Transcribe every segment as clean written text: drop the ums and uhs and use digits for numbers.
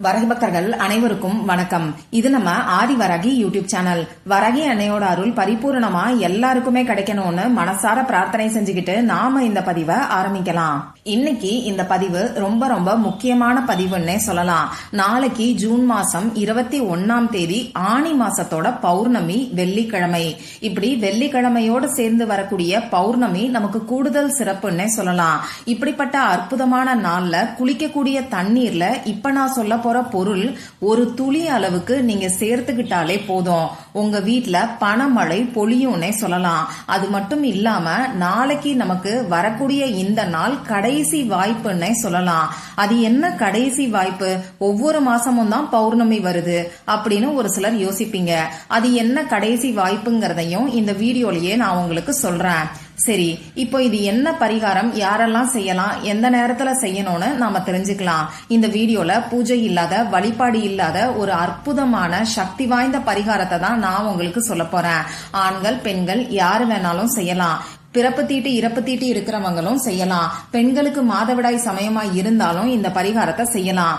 வரகி பக்தர்கள் அனைவருக்கும் வணக்கம். இது நம்ம ஆதி வரகி யூடியூப் சேனல். வரகி அன்னையோட அருள் பரிபூர்ணமா எல்லாருக்குமே கிடைக்கணும்னு மனசார பிரார்த்தனை செஞ்சுக்கிட்டு நாம இந்த பதிவை ஆரம்பிக்கலாம். இன்னைக்கு இந்த பதிவு ரொம்ப ரொம்ப முக்கியமான பதிவுன்னே சொல்லலாம். நாளைக்கு ஜூன் மாசம் 21ஆம் தேதி ஆனி மாசத்தோட பௌர்ணமி வெள்ளிக்கிழமை. இப்படி வெள்ளிக்கிழமையோட சேர்ந்து வரக்கூடிய பௌர்ணமி நமக்கு கூடுதல் சிறப்புன்னே சொல்லலாம். இப்படிப்பட்ட அற்புதமான நாள்ல குளிக்கக்கூடிய தண்ணீர்ல இப்ப நான் சொல்ல போற பொருள் ஒரு துளி அளவுக்கு நீங்க சேர்த்துக்கிட்டாலே போதும், உங்க வீட்ல பணமழை பொழியும்னே சொல்லலாம். அது மட்டும் இல்லாம நாளைக்கு நமக்கு வரக்கூடிய இந்த நாள் கடைசி வாய்ப்புன்னே சொல்லலாம். அது என்ன கடைசி வாய்ப்பு? ஒவ்வொரு மாசமும் தான் பௌர்ணமி வருது அப்படின்னு ஒரு சிலர் யோசிப்பீங்க. அது என்ன கடைசி வாய்ப்புங்கிறதையும் இந்த வீடியோலயே நான் உங்களுக்கு சொல்றேன். சரி, இப்போ இது என்ன பரிகாரம், யாரெல்லாம் செய்யலாம், எந்த நேரத்துல செய்யணும்னு நாம தெரிஞ்சுக்கலாம். இந்த வீடியோல பூஜை இல்லாத, வழிபாடு இல்லாத ஒரு அற்புதமான சக்தி வாய்ந்த பரிகாரத்தை தான் நான் உங்களுக்கு சொல்ல போறேன். ஆண்கள் பெண்கள் யாரு வேணாலும் செய்யலாம். பிறப்பு தீட்டு இறப்பு தீட்டு இருக்கிறவங்களும் செய்யலாம். பெண்களுக்கு மாதவிடாய் சமயமா இருந்தாலும் இந்த பரிகாரத்தை செய்யலாம்.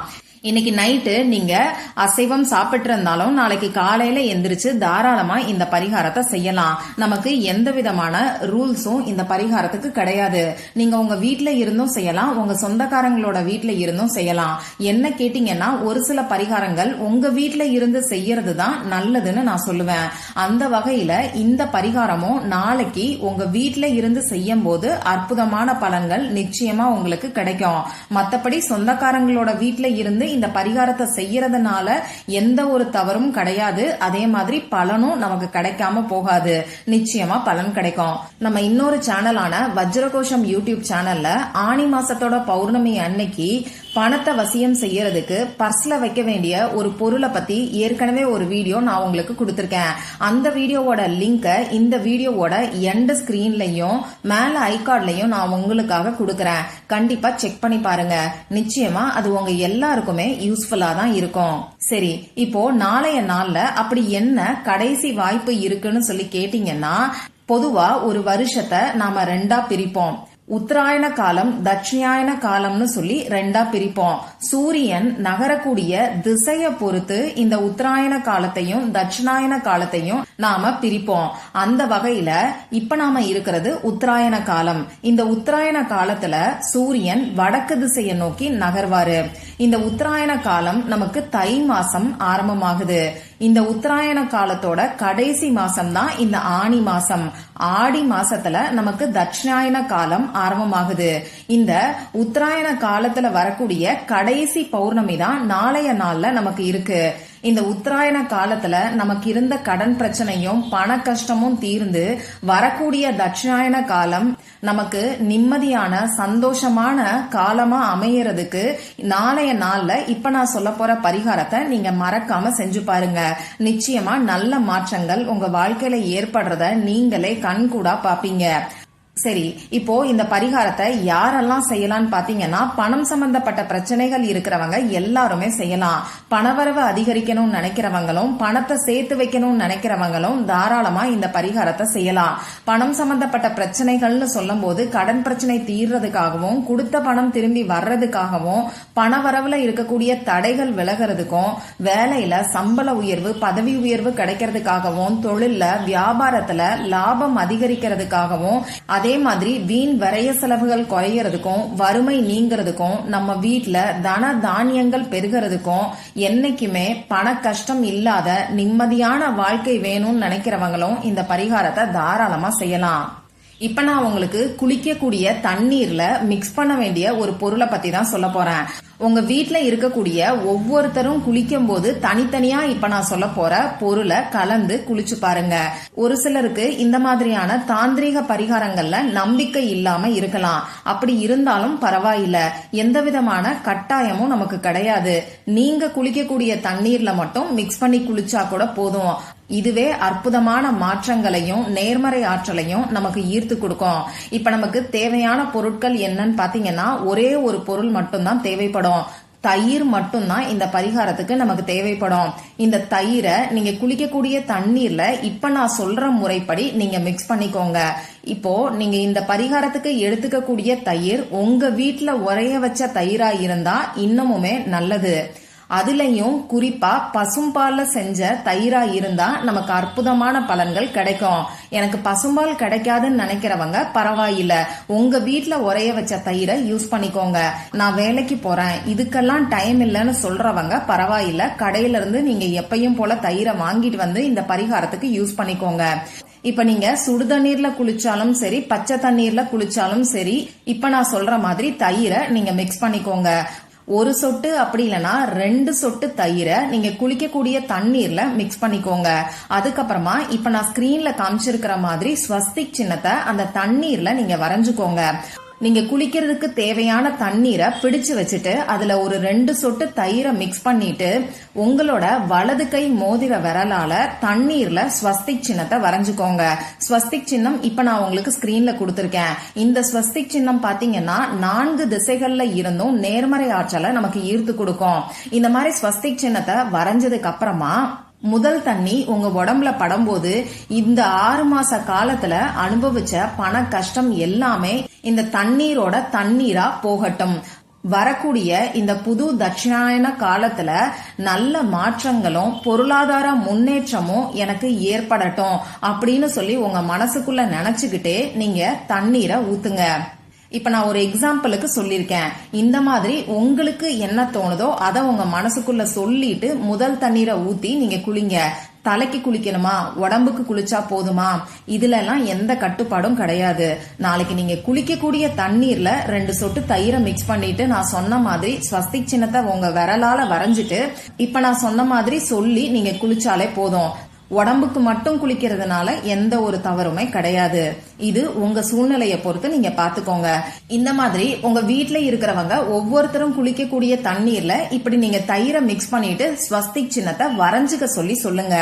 இன்னைக்கு நைட்டு நீங்க அசைவம் சாப்பிட்டு இருந்தாலும் நாளைக்கு காலையில எந்திரிச்சு தாராளமா இந்த பரிகாரத்தை செய்யலாம். நமக்கு எந்த விதமான ரூல்ஸும் இந்த பரிகாரத்துக்கு கிடையாது. நீங்க உங்க வீட்ல இருந்தும் செய்யலாம், உங்க சொந்தக்காரங்களோட வீட்ல இருந்தும் செய்யலாம். என்ன கேட்டீங்கன்னா, ஒரு சில பரிகாரங்கள் உங்க வீட்ல இருந்து செய்யறது தான் நல்லதுன்னு நான் சொல்லுவேன். அந்த வகையில இந்த பரிகாரமும் நாளைக்கு உங்க வீட்ல இருந்து செய்யும் போது அற்புதமான பலன்கள் நிச்சயமா உங்களுக்கு கிடைக்கும். மத்தபடி சொந்தக்காரங்களோட வீட்ல இருந்து இந்த பரிகாரத்தை செய்யறதுனால எந்த ஒரு தவறும் கிடையாது. அதே மாதிரி பலனும் நமக்கு கிடைக்காம போகாது, நிச்சயமா பலன் கிடைக்கும். நம்ம இன்னொரு சேனலான வஜ்ரகோஷம் யூடியூப் சேனல்ல ஆனி மாசத்தோட பௌர்ணமி அன்னைக்கு பணத்தை வசியம் செய்யறதுக்கு பர்ஸ்ல வைக்க வேண்டிய ஒரு பொருளை பத்தி ஏற்கனவே ஒரு வீடியோ நான் உங்களுக்கு கொடுத்திருக்கேன். அந்த வீடியோவோட லிங்க இந்த வீடியோவோட எண்ட் ஸ்கிரீன்லயும் மேல ஐகார்ட்லயும் நான் உங்களுக்காக கொடுக்கறேன். கண்டிப்பா செக் பண்ணி பாருங்க. நிச்சயமா அது உங்க எல்லாருக்குமே யூஸ்ஃபுல்லா தான் இருக்கும். சரி, இப்போ நாளைய நாள்ல அப்படி என்ன கடைசி வாய்ப்பு இருக்குன்னு சொல்லி கேட்டீங்கன்னா, பொதுவா ஒரு வருஷத்தை நாம ரெண்டா பிரிப்போம். உத்தராயண காலம், தட்சிணாயன காலம்னு சொல்லி ரெண்டா பிரிப்போம். சூரியன் நகரக்கூடிய திசைய பொறுத்து இந்த உத்தராயண காலத்தையும் தட்சிணாயன காலத்தையும் நாம பிரிப்போம். அந்த வகையில இப்ப நாம இருக்கிறது உத்தராயண காலம். இந்த உத்தராயண காலத்துல சூரியன் வடக்கு திசையை நோக்கி நகர்வாரு. இந்த உத்தராயண காலம் நமக்கு தை மாசம் ஆரம்பமாகுது. இந்த உத்தராயண காலத்தோட கடைசி மாசம் தான் இந்த ஆனி மாசம். ஆடி மாசத்துல நமக்கு தட்சிணாயன காலம் ஆரம்பமாகுது. இந்த உத்தராயண காலத்துல வரக்கூடிய கடைசி பௌர்ணமி தான் நாளைய நாள்ல நமக்கு இருக்கு. இந்த உத்தராயண காலத்துல நமக்கு இருந்த கடன் பிரச்சனையும் பண கஷ்டமும் தீர்ந்து வரக்கூடிய தட்சிணாயன காலம் நமக்கு நிம்மதியான சந்தோஷமான காலமா அமையறதுக்கு நாளைய நாள்ல இப்ப நான் சொல்ல போற பரிகாரத்தை நீங்க மறக்காம செஞ்சு பாருங்க. நிச்சயமா நல்ல மாற்றங்கள் உங்க வாழ்க்கையில ஏற்படுறத நீங்களே கண்கூடா பாப்பீங்க. சரி, இப்போ இந்த பரிகாரத்தை யாரெல்லாம் செய்யலாம்னு பாத்தீங்கன்னா, பணம் சம்பந்தப்பட்ட பிரச்சனைகள் இருக்கிறவங்க எல்லாருமே செய்யலாம். பணவரவு அதிகரிக்கணும்னு நினைக்கிறவங்களும் பணத்தை சேர்த்து வைக்கணும்னு நினைக்கிறவங்களும் தாராளமா இந்த பரிகாரத்தை செய்யலாம். பணம் சம்பந்தப்பட்ட பிரச்சனைகள்னு சொல்லும் போது கடன் பிரச்சனை தீர்றதுக்காகவும் கொடுத்த பணம் திரும்பி வர்றதுக்காகவும் பணவரவுல இருக்கக்கூடிய தடைகள் விலகிறதுக்கும் வேலையில சம்பள உயர்வு பதவி உயர்வு கிடைக்கிறதுக்காகவும் தொழில்ல வியாபாரத்துல லாபம் அதிகரிக்கிறதுக்காகவும் அதே மாதிரி வீண் விரய செலவுகள் குறையறதுக்கும் வறுமை நீங்கிறதுக்கும் நம்ம வீட்ல தன தானியங்கள் பெருகிறதுக்கும் என்னைக்குமே பண கஷ்டம் இல்லாத நிம்மதியான வாழ்க்கை வேணும்னு நினைக்கிறவங்களும் இந்த பரிகாரத்தை தாராளமா செய்யலாம். இப்ப நான் உங்களுக்கு குளிக்கக்கூடிய தண்ணீர்ல மிக்ஸ் பண்ண வேண்டிய ஒரு பொருளை பத்தி தான் சொல்ல போறேன். உங்க வீட்ல இருக்கக்கூடிய ஒவ்வொருத்தரும் குளிக்கும் போது தனித்தனியா இப்ப நான் சொல்ல போற பொருளை கலந்து குளிச்சு பாருங்க. ஒரு சிலருக்கு இந்த மாதிரியான தாந்திரீக பரிகாரங்கள்ல நம்பிக்கை இல்லாம இருக்கலாம். அப்படி இருந்தாலும் பரவாயில்ல, எந்த விதமான கட்டாயமும் நமக்கு கிடையாது. நீங்க குளிக்கக்கூடிய தண்ணீர்ல மட்டும் மிக்ஸ் பண்ணி குளிச்சா கூட போதும். இதுவே அற்புதமான மாற்றங்களையும் நேர்மறை ஆற்றலையும் நமக்கு ஈர்த்து கொடுக்கும். இப்ப நமக்கு தேவையான பொருட்கள் என்னன்னு பாத்தீங்கன்னா, ஒரே ஒரு பொருள் மட்டும்தான் தேவைப்படும். தயிர் மட்டும்தான் இந்த பரிகாரத்துக்கு நமக்கு தேவைப்படும். இந்த தயிரை நீங்க குளிக்கக்கூடிய தண்ணீர்ல இப்ப நான் சொல்ற முறைப்படி நீங்க மிக்ஸ் பண்ணிக்கோங்க. இப்போ நீங்க இந்த பரிகாரத்துக்கு எடுத்துக்க கூடிய தயிர் உங்க வீட்டுல உரைய வச்ச தயிரா இருந்தா இன்னமுமே நல்லது. அதுலயும் குறிப்பா பசும்பால்ல செஞ்ச தயிரா இருந்தா நமக்கு அற்புதமான பலன்கள் கிடைக்கும். எனக்கு பசும்பால் கிடைக்காதுன்னு நினைக்கிறவங்க பரவாயில்ல, உங்க வீட்ல உரைய வச்ச தயிரை யூஸ் பண்ணிக்கோங்க. நான் வேலைக்கு போறேன், இதுக்கெல்லாம் டைம் இல்லைன்னு சொல்றவங்க பரவாயில்ல, கடையில இருந்து நீங்க எப்பயும் போல தயிரை வாங்கிட்டு வந்து இந்த பரிகாரத்துக்கு யூஸ் பண்ணிக்கோங்க. இப்ப நீங்க சுடுதண்ணீர்ல குளிச்சாலும் சரி, பச்சை தண்ணீர்ல குளிச்சாலும் சரி, இப்ப நான் சொல்ற மாதிரி தயிரை நீங்க மிக்ஸ் பண்ணிக்கோங்க. ஒரு சொட்டு அப்படி இல்லைன்னா 2 சொட்டு தயிரை நீங்க குளிக்கக்கூடிய தண்ணீர்ல மிக்ஸ் பண்ணிக்கோங்க. அதுக்கப்புறமா இப்ப நான் ஸ்கிரீன்ல காமிச்சிருக்கிற மாதிரி ஸ்வஸ்திக் சின்னத்தை அந்த தண்ணீர்ல நீங்க வரைஞ்சுக்கோங்க. நீங்க குளிக்கிறதுக்கு தேவையான தண்ணீரை பிடிச்சு வச்சுட்டு அதுல ஒரு 2 சொட்டு தயிரை மிக்ஸ் பண்ணிட்டு உங்களோட வலது கை மோதிர விரலால தண்ணீர்ல ஸ்வஸ்திக் சின்னத்தை வரைஞ்சுக்கோங்க. ஸ்வஸ்திக் சின்னம் இப்ப நான் உங்களுக்கு ஸ்கிரீன்ல கொடுத்திருக்கேன். இந்த ஸ்வஸ்திக் சின்னம் பாத்தீங்கன்னா 4 திசைகள்ல இருந்தும் நேர்மறை ஆற்றலை நமக்கு ஈர்த்து கொடுக்கும். இந்த மாதிரி ஸ்வஸ்திக் சின்னத்தை வரைஞ்சதுக்கு அப்புறமா முதல் தண்ணி உங்க உடம்புல படும்போது இந்த 6 மாச காலத்துல அனுபவிச்ச பண கஷ்டம் எல்லாமே இந்த தண்ணீரோட தண்ணீரா போகட்டும். வரக்கூடிய இந்த புது தட்சிணாயன காலத்துல நல்ல மாற்றங்களும் பொருளாதார முன்னேற்றமும் எனக்கு ஏற்படட்டும் அப்படின்னு சொல்லி உங்க மனசுக்குள்ள நினைச்சுக்கிட்டே நீங்க தண்ணீரை ஊத்துங்க. இப்ப நான் ஒரு எக்ஸாம்பிளுக்கு சொல்லிருக்கேன். இந்த மாதிரி உங்களுக்கு என்ன தோணுதோ அதை உங்க மனசுக்குள்ள சொல்லிட்டு முதல் தண்ணீரை ஊத்தி நீங்க குளிங்க. தலைக்கு குளிக்கணுமா, உடம்புக்கு குளிச்சா போதுமா, இதுல எல்லாம் எந்த கட்டுப்பாடும் கிடையாது. நாளைக்கு நீங்க குளிக்கக்கூடிய தண்ணீர்ல 2 சொட்டு தயிரை மிக்ஸ் பண்ணிட்டு நான் சொன்ன மாதிரி ஸ்வஸ்திக் சின்னத்தை உங்க விரலால வரைஞ்சிட்டு இப்ப நான் சொன்ன மாதிரி சொல்லி நீங்க குளிச்சாலே போதும். உடம்புக்கு மட்டும் குளிக்கிறதுனால எந்த ஒரு தவறுமே கிடையாது. இது உங்க சூழ்நிலையை பொறுத்து நீங்க பாத்துக்கோங்க. இந்த மாதிரி உங்க வீட்டுல இருக்கிறவங்க ஒவ்வொருத்தரும் குளிக்கக்கூடிய தண்ணீர்ல இப்படி நீங்க தயிரை மிக்ஸ் பண்ணிட்டு ஸ்வஸ்திக் சின்னத்தை வரைஞ்சுக்க சொல்லி சொல்லுங்க.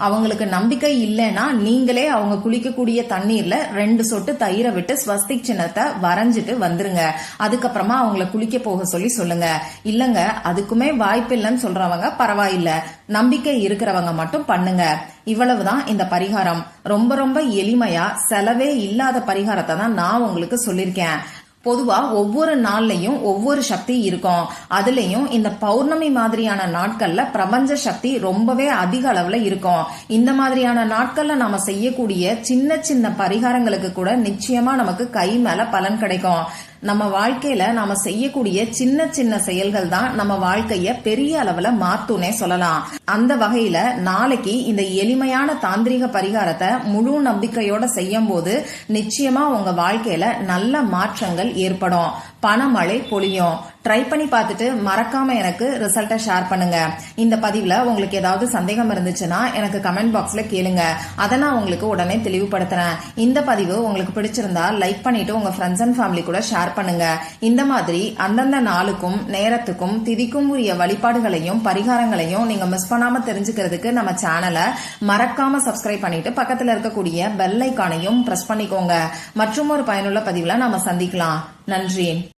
அவங்களுக்கு நம்பிக்கை இல்லைன்னா நீங்களே அவங்க குளிக்கக்கூடிய தண்ணீர்ல 2 சொட்டு தயிரை விட்டு ஸ்வஸ்திக் சின்னத்தை வரைஞ்சிட்டு வந்துருங்க. அதுக்கப்புறமா அவங்கள குளிக்க போக சொல்லி சொல்லுங்க. இல்லங்க அதுக்குமே வாய்ப்பு இல்லைன்னு சொல்றவங்க பரவாயில்ல, நம்பிக்கை இருக்கிறவங்க மட்டும் பண்ணுங்க. இவ்வளவுதான் இந்த பரிகாரம். ரொம்ப ரொம்ப எளிமையா செலவே இல்லாத பரிகாரத்தை தான் நான் உங்களுக்கு சொல்லிருக்கேன். பொதுவா ஒவ்வொரு நாள்லயும் ஒவ்வொரு சக்தி இருக்கும். அதுலயும் இந்த பௌர்ணமி மாதிரியான நாட்கள்ல பிரபஞ்ச சக்தி ரொம்பவே அதிக அளவுல இருக்கும். இந்த மாதிரியான நாட்கள்ல நாம செய்யக்கூடிய சின்ன சின்ன பரிகாரங்களுக்கு கூட நிச்சயமா நமக்கு கை மேல பலன் கிடைக்கும். நம்ம வாழ்க்கையில நாம செய்யக்கூடிய சின்ன சின்ன செயல்கள் தான் நம்ம வாழ்க்கைய பெரிய அளவுல மாத்துனே சொல்லலாம். அந்த வகையில நாளைக்கு இந்த எளிமையான தாந்திரிக பரிகாரத்தை முழு நம்பிக்கையோட செய்யும் போது நிச்சயமா உங்க வாழ்க்கையில நல்ல மாற்றங்கள் ஏற்படும். பணமழை பொழியும். ட்ரை பண்ணி பார்த்துட்டு மறக்காம எனக்கு ரிசல்ட்டை ஷேர் பண்ணுங்க. இந்த பதிவுல உங்களுக்கு ஏதாவது சந்தேகம் இருந்துச்சுன்னா எனக்கு கமெண்ட் பாக்ஸ்ல கேளுங்க. அதை நான் உங்களுக்கு உடனே தெளிவுபடுத்துறேன். இந்த பதிவு உங்களுக்கு பிடிச்சிருந்தா லைக் பண்ணிட்டு உங்க ஃப்ரெண்ட்ஸ் அண்ட் ஃபேமிலி கூட ஷேர் பண்ணுங்க. இந்த மாதிரி அந்தந்த நாளுக்கும் நேரத்துக்கும் திதிக்கும் உரிய வழிபாடுகளையும் பரிகாரங்களையும் நீங்க மிஸ் பண்ணாம தெரிஞ்சுக்கிறதுக்கு நம்ம சேனலை மறக்காம சப்ஸ்கிரைப் பண்ணிட்டு பக்கத்துல இருக்கக்கூடிய பெல் ஐக்கானையும் பிரஸ் பண்ணிக்கோங்க. மற்றும் ஒரு பயனுள்ள பதிவுல நாம சந்திக்கலாம். நன்றி.